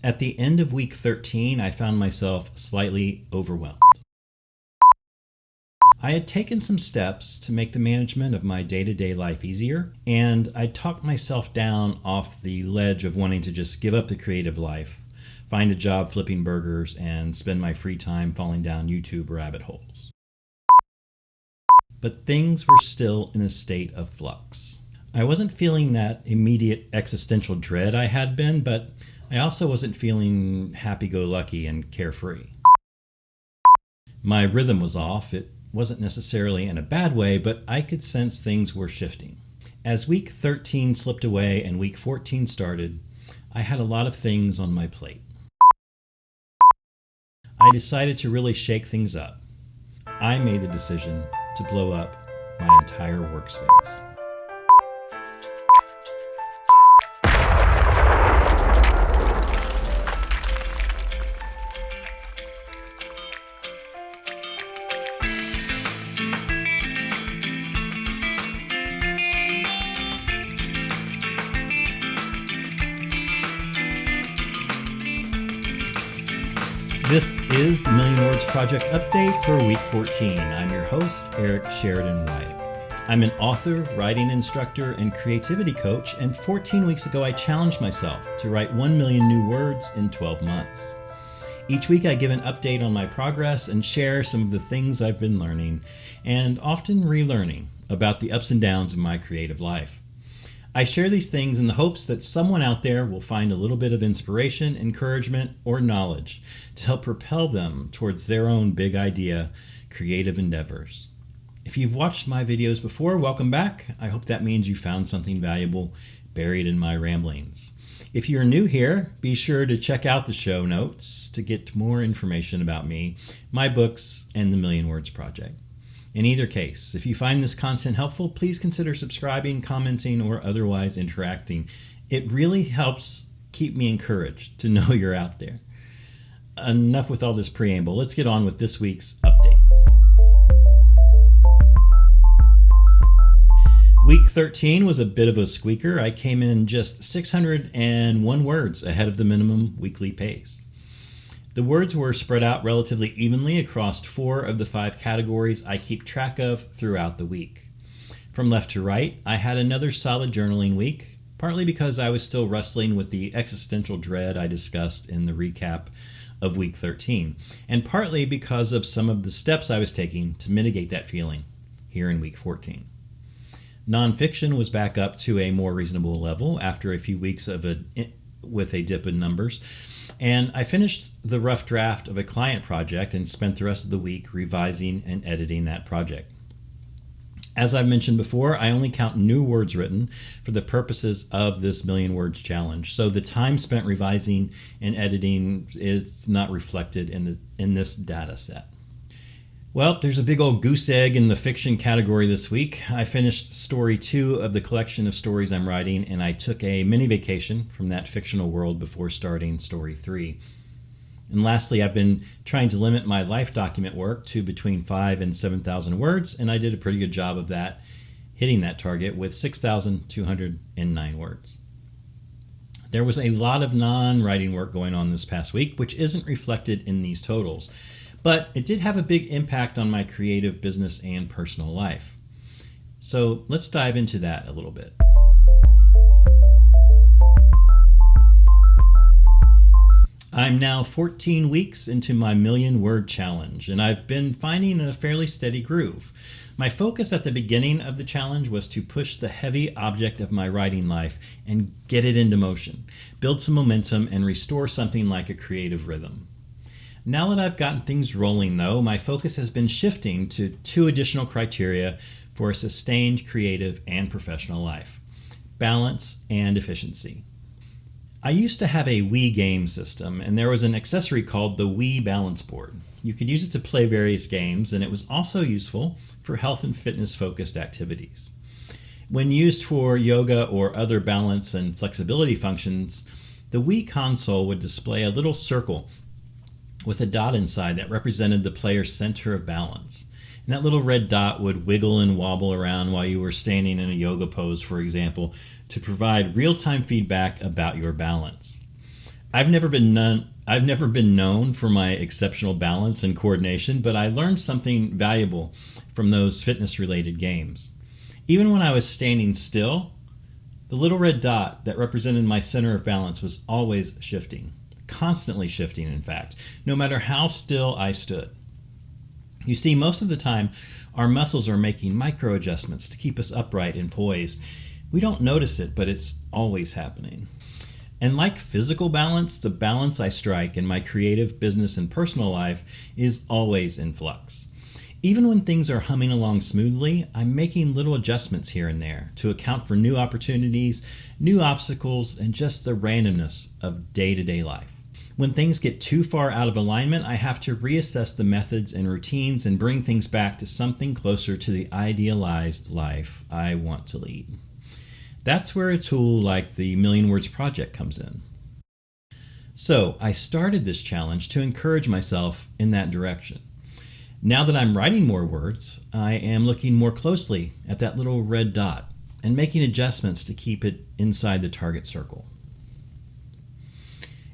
At the end of week 13, I found myself slightly overwhelmed. I had taken some steps to make the management of my day-to-day life easier, and I talked myself down off the ledge of wanting to just give up the creative life, find a job flipping burgers, and spend my free time falling down YouTube rabbit holes. But things were still in a state of flux. I wasn't feeling that immediate existential dread I had been, but I also wasn't feeling happy-go-lucky and carefree. My rhythm was off. It wasn't necessarily in a bad way, but I could sense things were shifting. As week 13 slipped away and week 14 started, I had a lot of things on my plate. I decided to really shake things up. I made the decision to blow up my entire workspace. This is the Million Words Project update for week 14. I'm your host, Eric Sheridan White. I'm an author, writing instructor, and creativity coach, and 14 weeks ago I challenged myself to write 1 million new words in 12 months. Each week I give an update on my progress and share some of the things I've been learning, and often relearning, about the ups and downs of my creative life. I share these things in the hopes that someone out there will find a little bit of inspiration, encouragement, or knowledge to help propel them towards their own big idea, creative endeavors. If you've watched my videos before, welcome back. I hope that means you found something valuable buried in my ramblings. If you're new here, be sure to check out the show notes to get more information about me, my books, and the Million Words Project. In either case, if you find this content helpful, please consider subscribing, commenting, or otherwise interacting. It really helps keep me encouraged to know you're out there. Enough with all this preamble. Let's get on with this week's update. Week 13 was a bit of a squeaker. I came in just 601 words ahead of the minimum weekly pace. The words were spread out relatively evenly across 4 of the 5 categories I keep track of throughout the week. From left to right, I had another solid journaling week, partly because I was still wrestling with the existential dread I discussed in the recap of week 13, and partly because of some of the steps I was taking to mitigate that feeling here in week 14. Nonfiction was back up to a more reasonable level after a few weeks with a dip in numbers. And I finished the rough draft of a client project and spent the rest of the week revising and editing that project. As I've mentioned before, I only count new words written for the purposes of this Million Words Challenge. So the time spent revising and editing is not reflected in this data set. Well, there's a big old goose egg in the fiction category this week. I finished story 2 of the collection of stories I'm writing, and I took a mini vacation from that fictional world before starting story 3. And lastly, I've been trying to limit my life document work to between 5,000 and 7,000 words, and I did a pretty good job of that, hitting that target with 6,209 words. There was a lot of non-writing work going on this past week, which isn't reflected in these totals. But it did have a big impact on my creative business and personal life. So let's dive into that a little bit. I'm now 14 weeks into my million word challenge, and I've been finding a fairly steady groove. My focus at the beginning of the challenge was to push the heavy object of my writing life and get it into motion, build some momentum, and restore something like a creative rhythm. Now that I've gotten things rolling, though, my focus has been shifting to 2 additional criteria for a sustained creative and professional life: balance and efficiency. I used to have a Wii game system, and there was an accessory called the Wii Balance Board. You could use it to play various games, and it was also useful for health and fitness-focused activities. When used for yoga or other balance and flexibility functions, the Wii console would display a little circle with a dot inside that represented the player's center of balance. And that little red dot would wiggle and wobble around while you were standing in a yoga pose, for example, to provide real-time feedback about your balance. I've never been known for my exceptional balance and coordination, but I learned something valuable from those fitness related games. Even when I was standing still, the little red dot that represented my center of balance was always shifting, constantly shifting, in fact, no matter how still I stood. You see, most of the time, our muscles are making micro adjustments to keep us upright and poised. We don't notice it, but it's always happening. And like physical balance, the balance I strike in my creative, business, and personal life is always in flux. Even when things are humming along smoothly, I'm making little adjustments here and there to account for new opportunities, new obstacles, and just the randomness of day-to-day life. When things get too far out of alignment, I have to reassess the methods and routines and bring things back to something closer to the idealized life I want to lead. That's where a tool like the Million Words Project comes in. So I started this challenge to encourage myself in that direction. Now that I'm writing more words, I am looking more closely at that little red dot and making adjustments to keep it inside the target circle.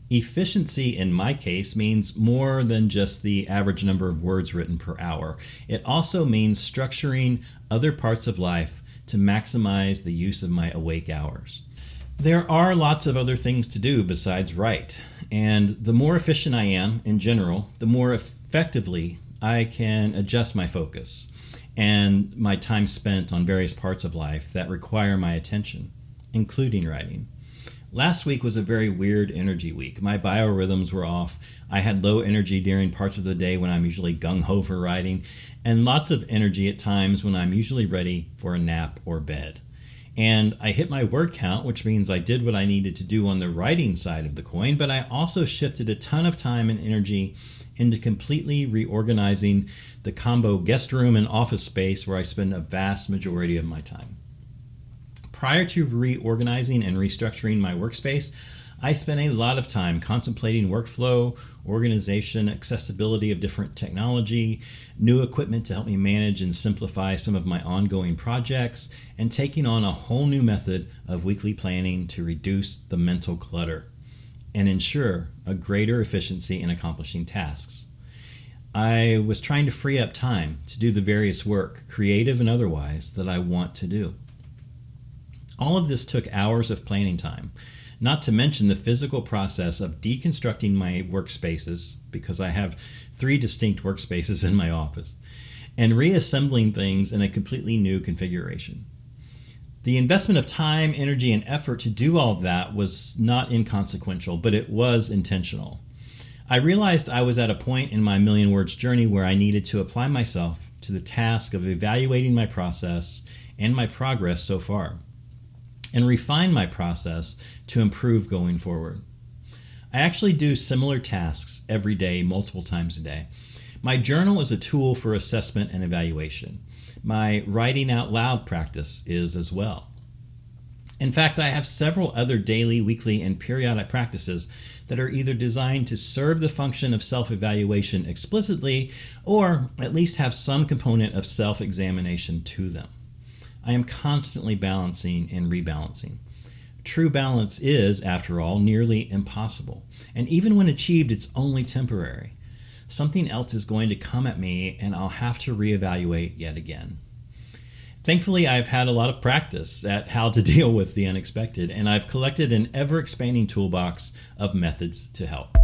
Efficiency in my case means more than just the average number of words written per hour. It also means structuring other parts of life to maximize the use of my awake hours. There are lots of other things to do besides write, and the more efficient I am in general, the more effectively I can adjust my focus and my time spent on various parts of life that require my attention, including writing. Last week was a very weird energy week. My biorhythms were off. I had low energy during parts of the day when I'm usually gung-ho for writing, and lots of energy at times when I'm usually ready for a nap or bed. And I hit my word count, which means I did what I needed to do on the writing side of the coin, but I also shifted a ton of time and energy into completely reorganizing the combo guest room and office space where I spend a vast majority of my time. Prior to reorganizing and restructuring my workspace, I spent a lot of time contemplating workflow, organization, accessibility of different technology, new equipment to help me manage and simplify some of my ongoing projects, and taking on a whole new method of weekly planning to reduce the mental clutter and ensure a greater efficiency in accomplishing tasks. I was trying to free up time to do the various work, creative and otherwise, that I want to do. All of this took hours of planning time, not to mention the physical process of deconstructing my workspaces, because I have 3 distinct workspaces in my office, and reassembling things in a completely new configuration. The investment of time, energy, and effort to do all of that was not inconsequential, but it was intentional. I realized I was at a point in my Million Words journey where I needed to apply myself to the task of evaluating my process and my progress so far, and refine my process to improve going forward. I actually do similar tasks every day, multiple times a day. My journal is a tool for assessment and evaluation. My writing out loud practice is as well. In fact, I have several other daily, weekly, and periodic practices that are either designed to serve the function of self-evaluation explicitly or at least have some component of self-examination to them. I am constantly balancing and rebalancing. True balance is, after all, nearly impossible. And even when achieved, it's only temporary. Something else is going to come at me and I'll have to reevaluate yet again. Thankfully, I've had a lot of practice at how to deal with the unexpected, and I've collected an ever-expanding toolbox of methods to help.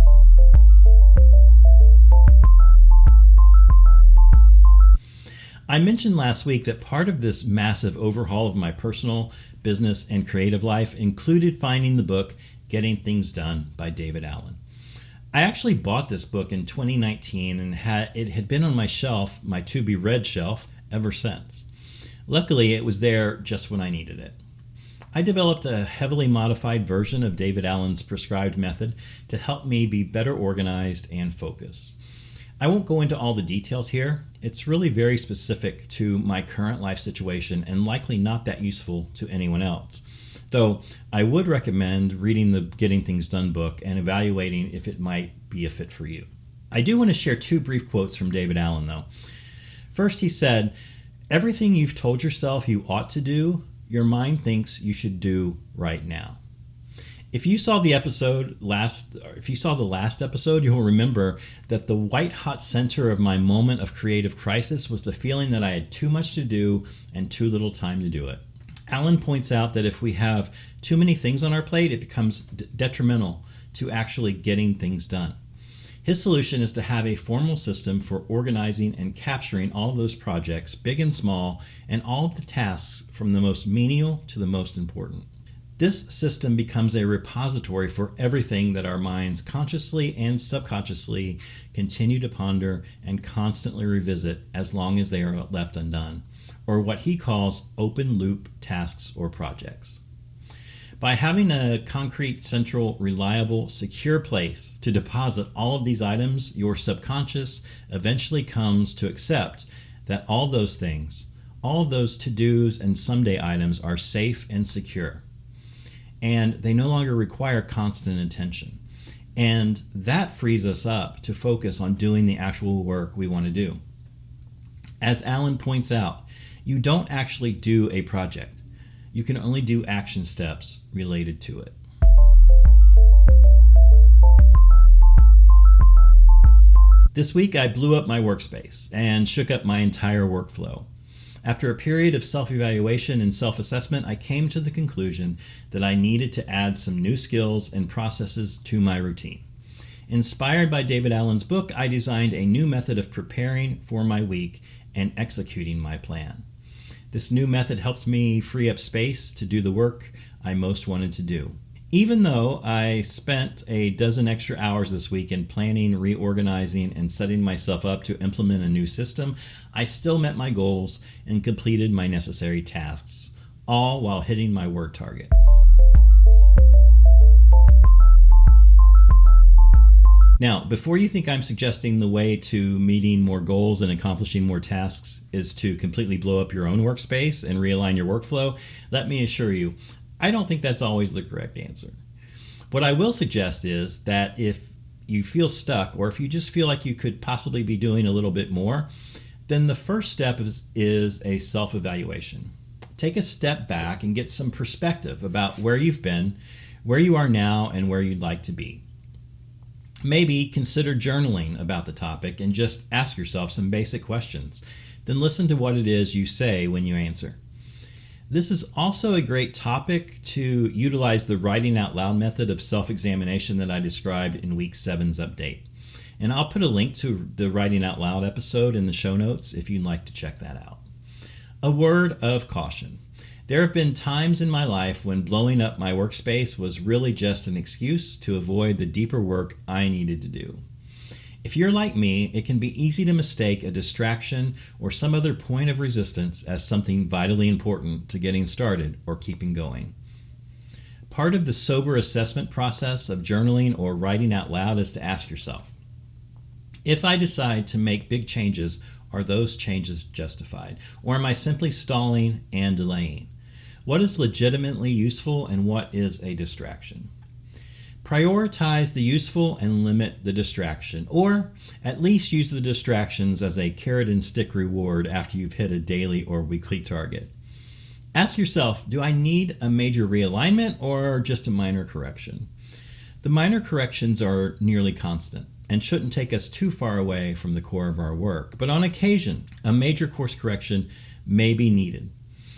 I mentioned last week that part of this massive overhaul of my personal, business, and creative life included finding the book Getting Things Done by David Allen. I actually bought this book in 2019 and it had been on my shelf, my to-be-read shelf, ever since. Luckily, it was there just when I needed it. I developed a heavily modified version of David Allen's prescribed method to help me be better organized and focused. I won't go into all the details here. It's really very specific to my current life situation and likely not that useful to anyone else. Though I would recommend reading the Getting Things Done book and evaluating if it might be a fit for you. I do want to share 2 brief quotes from David Allen, though. First, he said, "Everything you've told yourself you ought to do, your mind thinks you should do right now. If you saw the last episode, you'll remember that the white hot center of my moment of creative crisis was the feeling that I had too much to do and too little time to do it. Alan points out that if we have too many things on our plate, it becomes detrimental to actually getting things done. His solution is to have a formal system for organizing and capturing all of those projects, big and small, and all of the tasks from the most menial to the most important. This system becomes a repository for everything that our minds consciously and subconsciously continue to ponder and constantly revisit as long as they are left undone, or what he calls open loop tasks or projects. By having a concrete, central, reliable, secure place to deposit all of these items, your subconscious eventually comes to accept that all those things, all of those to-dos and someday items are safe and secure. And they no longer require constant attention. And that frees us up to focus on doing the actual work we want to do. As Alan points out, you don't actually do a project. You can only do action steps related to it. This week I blew up my workspace and shook up my entire workflow. After a period of self-evaluation and self-assessment, I came to the conclusion that I needed to add some new skills and processes to my routine. Inspired by David Allen's book, I designed a new method of preparing for my week and executing my plan. This new method helped me free up space to do the work I most wanted to do. Even though I spent a dozen extra hours this week in planning, reorganizing, and setting myself up to implement a new system, I still met my goals and completed my necessary tasks, all while hitting my word target. Now, before you think I'm suggesting the way to meeting more goals and accomplishing more tasks is to completely blow up your own workspace and realign your workflow, let me assure you, I don't think that's always the correct answer. What I will suggest is that if you feel stuck or if you just feel like you could possibly be doing a little bit more, then the first step is a self-evaluation. Take a step back and get some perspective about where you've been, where you are now, and where you'd like to be. Maybe consider journaling about the topic and just ask yourself some basic questions. Then listen to what it is you say when you answer. This is also a great topic to utilize the writing out loud method of self-examination that I described in week 7's update. And I'll put a link to the writing out loud episode in the show notes if you'd like to check that out. A word of caution. There have been times in my life when blowing up my workspace was really just an excuse to avoid the deeper work I needed to do. If you're like me, it can be easy to mistake a distraction or some other point of resistance as something vitally important to getting started or keeping going. Part of the sober assessment process of journaling or writing out loud is to ask yourself, if I decide to make big changes, are those changes justified? Or am I simply stalling and delaying? What is legitimately useful and what is a distraction? Prioritize the useful and limit the distraction, or at least use the distractions as a carrot and stick reward after you've hit a daily or weekly target. Ask yourself, do I need a major realignment or just a minor correction? The minor corrections are nearly constant and shouldn't take us too far away from the core of our work, but on occasion, a major course correction may be needed.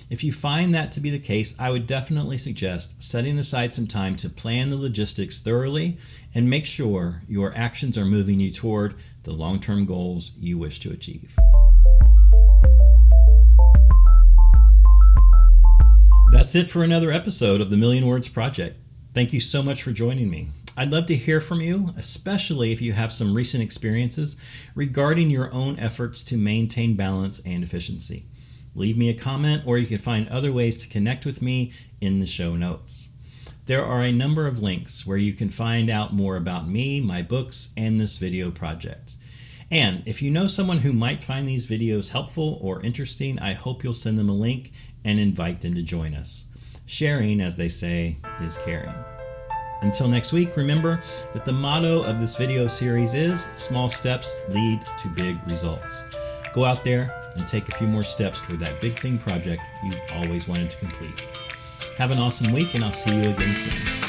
If you find that to be the case, I would definitely suggest setting aside some time to plan the logistics thoroughly and make sure your actions are moving you toward the long-term goals you wish to achieve. That's it for another episode of the Million Words Project. Thank you so much for joining me. I'd love to hear from you, especially if you have some recent experiences regarding your own efforts to maintain balance and efficiency. Leave me a comment, or you can find other ways to connect with me in the show notes. There are a number of links where you can find out more about me, my books, and this video project. And if you know someone who might find these videos helpful or interesting, I hope you'll send them a link and invite them to join us. Sharing, as they say, is caring. Until next week, remember that the motto of this video series is small steps lead to big results. Go out there and take a few more steps toward that big thing project you've always wanted to complete. Have an awesome week, and I'll see you again soon.